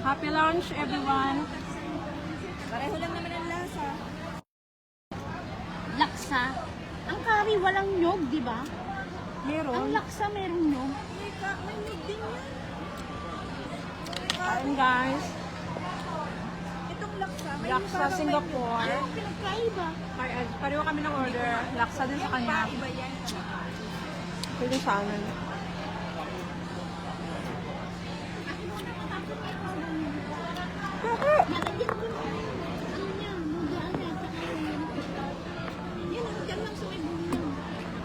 Happy lunch, everyone. Pareho lang naman ang lasa. Laksa. Ang curry walang nyog, di ba? Ang Meron. laksa merong nyog. May nyug din yan. Kain, guys. Itong laksa. May Laksa parang may Singapore. Ano pinagkaiba? Pareho kami ng order. Laksa din sa kanya. iba yan. Pwede sa amin. Nalagyan ko na. Ano niya? Mugaan niya. Tsaka yun. Yan, dyan lang sa may bulo.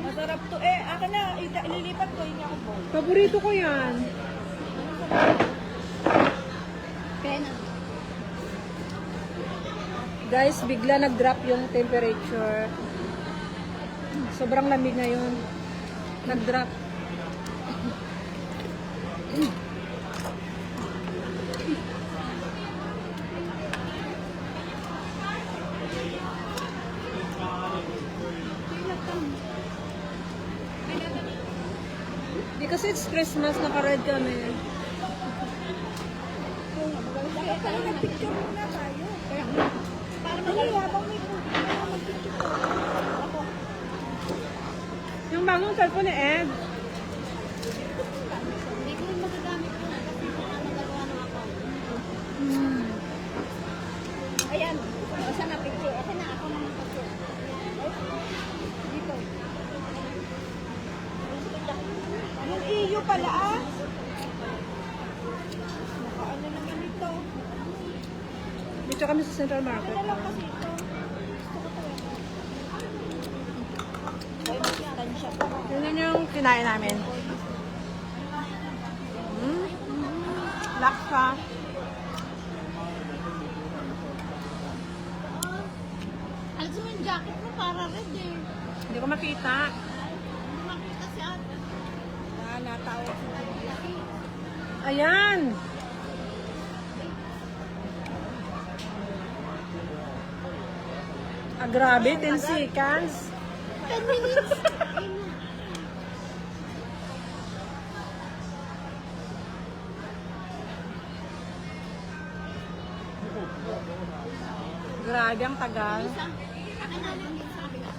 Masarap to. Akin na. Ililipat ko. Hindi ako bowl. Paborito ko yan. Pena. Guys, bigla nag-drop yung temperature. Sobrang lamig ngayon. Nag-drop. Di kasi it's Christmas, naka-red kami. Kaya nag-picture muna tayo. Para habang may mag-picture ko. Ako. Yung bagong cellphone ni Ed. Hindi ko rin magagamit ko. Kasi baka nagagawa ng account. Ayan. Saan na picture? Akin na ako naman picture. Dito. Yung iyo pala Nakaano naman ito. Dito kami sa Central Market. Ano lang kasi ito. Gusto ko to. Ay, masustansya pa. Yun yung kinain namin. Laksa. Alam mo yung jacket mo para red eh. Hindi ko makita. Hindi makita si ate. Natawag ko. Ayan. Ah, grabe, 10 seconds. 10 minutes. Grabe, ang tagal. Akin na lang dito sa kabila.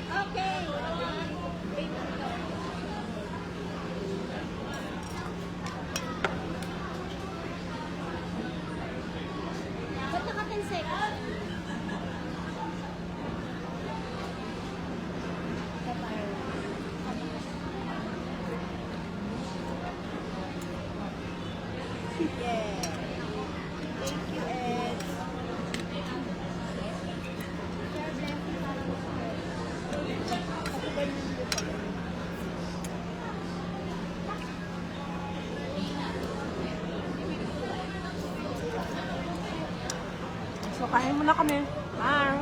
Okay. Ba't naka 10 seconds? Yeah. Thank you, Ed. So, kain muna kami. Bye.